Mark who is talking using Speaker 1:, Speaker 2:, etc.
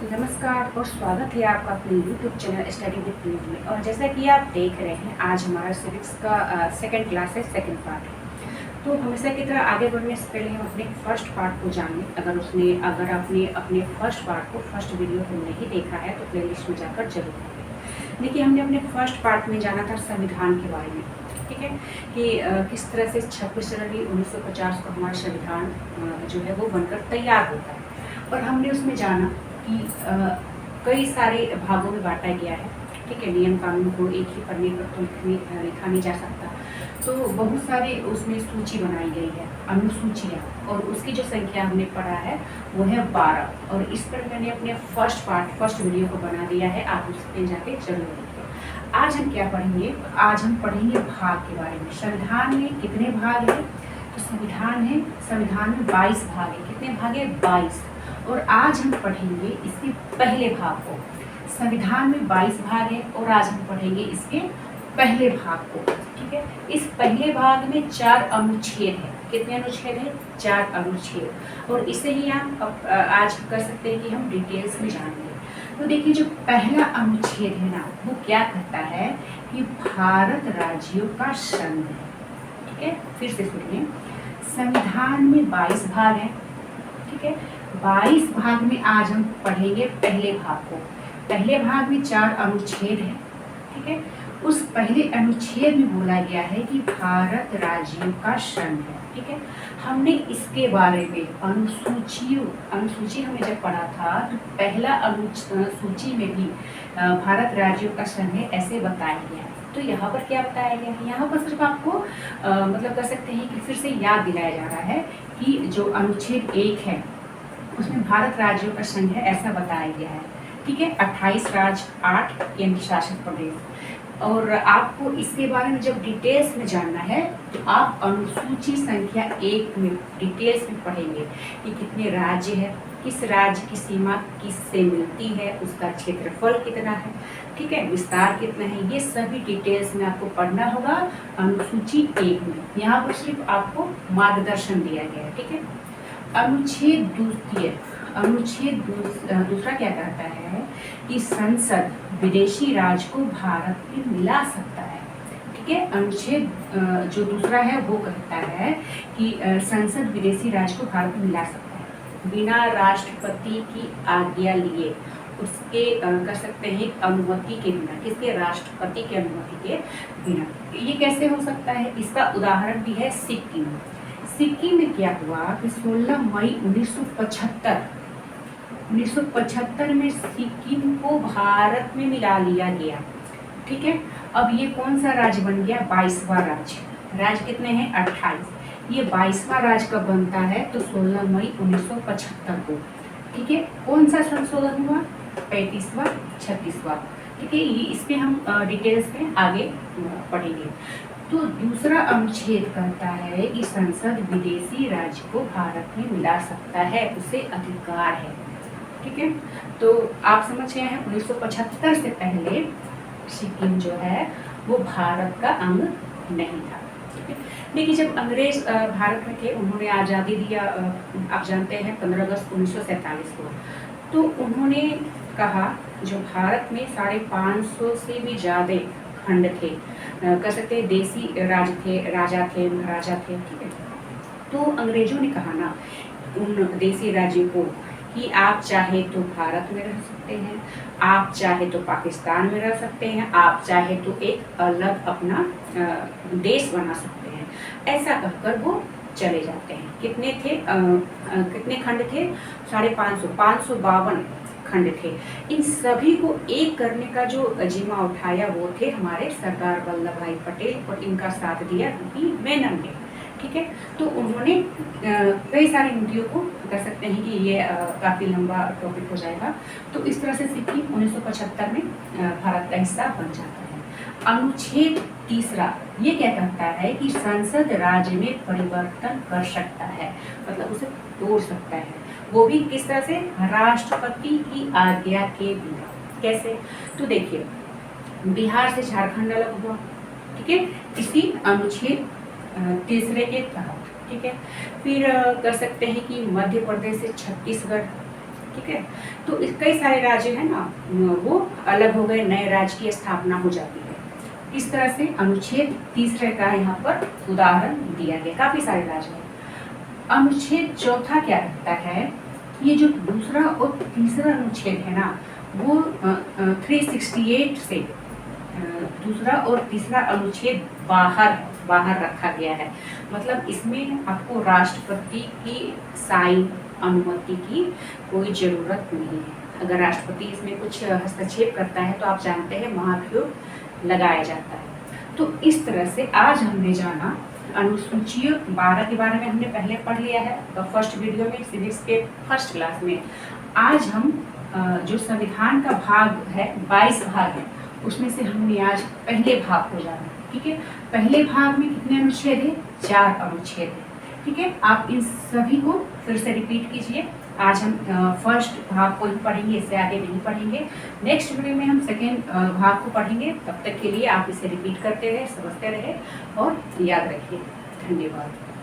Speaker 1: नमस्कार और स्वागत है आपका अपने YouTube channel study with please में। और जैसा कि आप देख रहे हैं, आज हमारा सिविक्स का सेकंड क्लास है, सेकंड पार्ट। तो हमेशा की तरह आगे बढ़ने से पहले हम अपने फर्स्ट पार्ट को जान लें। अगर आपने अपने फर्स्ट पार्ट को, फर्स्ट वीडियो को नहीं देखा है तो प्लेलिस्ट में जाकर जरूर देखें। देखिए, हमने अपने फर्स्ट पार्ट में जाना था संविधान के बारे में, ठीक है, कि किस तरह से 26 जनवरी 1950 को हमारा संविधान जो है वो बनकर तैयार होता है। और हमने उसमें जाना कि कई सारे भागों में बांटा गया है, ठीक है। नियम कानून को एक ही पन्ने पर तो लिखा नहीं जा सकता, तो बहुत सारे उसमें सूची बनाई गई है, अनुसूचियाँ, और उसकी जो संख्या हमने पढ़ा है वो है 12। और इस पर मैंने अपने फर्स्ट वीडियो को बना दिया है, आप उस पर जाके जरूर देखिए। आज हम क्या पढ़ेंगे? आज हम पढ़ेंगे भाग के बारे में। संविधान में कितने भाग हैं? तो संविधान में 22 भाग है। कितने भाग है? 22। और आज हम पढ़ेंगे इसके पहले भाग को। संविधान में 22 भाग है और आज हम पढ़ेंगे इसके पहले भाग को, ठीक है। इस पहले भाग में 4 अनुच्छेद है। कितने अनुच्छेद है? 4 अनुच्छेद। और इसे ही हम आज कर सकते हैं कि हम डिटेल्स में जानेंगे। तो देखिए, जो पहला अनुच्छेद है ना, वो क्या कहता है कि भारत राज्यों का संघ है, ठीक है। फिर से सुनिए, संविधान में 22 भाग है, ठीक है। 22 भाग में आज हम पढ़ेंगे पहले भाग को। पहले भाग में 4 अनुच्छेद है, ठीक है। उस पहले अनुच्छेद में बोला गया है कि भारत राज्यों का संघ है, ठीक है। हमने इसके बारे में अनुसूची हमने जब पढ़ा था तो पहला अनुसूची में भी भारत राज्यों का संघ है ऐसे बताया गया है। तो यहाँ पर क्या बताया गया है? यहाँ पर सिर्फ आपको मतलब कर सकते हैं कि फिर से याद दिलाया जा रहा है कि जो अनुच्छेद 1 है उसमें भारत राज्यों का संघ है ऐसा बताया गया है, ठीक है। 28 राज्य, 8 केंद्र शासित प्रदेश। और आपको इसके बारे में जब डिटेल्स में जानना है तो आप अनुसूची संख्या 1 में डिटेल्स में पढ़ेंगे कि कितने राज्य है, किस राज्य की सीमा किससे मिलती है, उसका क्षेत्रफल कितना है, ठीक है, विस्तार कितना है, ये सभी डिटेल्स में आपको पढ़ना होगा अनुसूची 1 में। यहाँ पर सिर्फ आपको मार्गदर्शन दिया गया है, ठीक है। अनुच्छेद दूसरा क्या कहता है कि संसद विदेशी राज्य को भारत में मिला सकता है, ठीक है। अनुच्छेद जो दूसरा है वो कहता है कि संसद विदेशी राज्य को भारत में मिला सकता है बिना राष्ट्रपति की आज्ञा लिए, उसके कर सकते हैं अनुमति के बिना। किसके? राष्ट्रपति की अनुमति के बिना। ये कैसे हो सकता है? इसका उदाहरण भी है सिक्किम में क्या हुआ कि 16 मई 1975 में सिक्किम को भारत में मिला लिया गया, ठीक है। अब ये कौन सा राज्य बन गया? 22वां राज्य। राज्य कितने हैं? 28। ये 22वां राज्य कब बनता है? तो 16 मई 1975 को, ठीक है। कौन सा संशोधन हुआ? 35वां, 36वां, ठीक है। ये इस पे हम डिटेल्स में आगे पढ़ेंगे। तो दूसरा अनुच्छेद कहता है कि संसद विदेशी राज्य को भारत में मिला सकता है, उसे अधिकार है, ठीक है। तो आप समझ गए हैं 1975 से पहले सिक्किम जो है वो भारत का अंग नहीं था, ठीक है। देखिए, जब अंग्रेज भारत में थे, उन्होंने आज़ादी दिया, आप जानते हैं 15 अगस्त 1947 को। तो उन्होंने कहा जो भारत में 550 से भी ज़्यादा खंड थे, कह सकते हैं देसी राजा थे, महाराजा थे, ठीक है। तो अंग्रेजों ने कहा ना उन देसी राज्यों को कि आप चाहे तो भारत में रह सकते हैं, आप चाहे तो पाकिस्तान में रह सकते हैं, आप चाहे तो एक अलग अपना देश बना सकते हैं। ऐसा कहकर वो चले जाते हैं। कितने थे? कितने खंड थे? 552 खंड थे। इन सभी को एक करने का जो जिम्मा उठाया वो थे हमारे सरदार वल्लभ भाई पटेल, और इनका साथ दिया वी मेनन ने, ठीक है। तो उन्होंने कई सारी नीतियों को कर सकते हैं कि ये काफ़ी लंबा टॉपिक हो जाएगा। तो इस तरह से सिक्किम 1975 में भारत का हिस्सा बन जाता है। अनुच्छेद तीसरा ये क्या कहता है कि संसद राज्य में परिवर्तन कर सकता है, मतलब उसे तोड़ सकता है, वो भी किस तरह से? राष्ट्रपति की आज्ञा के बिना। कैसे? तो देखिए, बिहार से झारखंड अलग हुआ, ठीक है, इसी अनुच्छेद तीसरे के तहत, ठीक है। फिर कर सकते हैं कि मध्य प्रदेश से छत्तीसगढ़, ठीक है। तो कई सारे राज्य हैं ना, वो अलग हो गए, नए राज्य की स्थापना हो जाती है। इस तरह से अनुच्छेद 3 का यहाँ पर उदाहरण दिया गया, काफी सारे राज्य हैं। अनुच्छेद 4 क्या कहता है, ये जो दूसरा और तीसरा अनुच्छेद है ना, वो 368 से दूसरा और तीसरा अनुच्छेद बाहर रखा गया है। मतलब इसमें आपको राष्ट्रपति की साइन अनुमति की कोई जरूरत नहीं है। अगर राष्ट्रपति इसमें कुछ हस्तक्षेप करता है तो आप जानते हैं महाभियोग लगाया जाता है। तो इस तरह से आज हमने जाना अनुसूची 12 के बारे में, हमने पहले पढ़ लिया है तो फर्स्ट वीडियो में, सिविक्स के फर्स्ट क्लास में। आज हम जो संविधान का भाग है, 22 भाग है, उसमें से हमने आज पहले भाग को जाना। ठीक है, पहले भाग में कितने अनुच्छेद है? 4 अनुच्छेद है। ठीक है, आप इन सभी को फिर से रिपीट कीजिए। आज हम फर्स्ट भाग को ही पढ़ेंगे, इससे आगे नहीं पढ़ेंगे। नेक्स्ट वीडियो में हम सेकेंड भाग को पढ़ेंगे। तब तक के लिए आप इसे रिपीट करते रहे, समझते रहे और याद रखिए। धन्यवाद।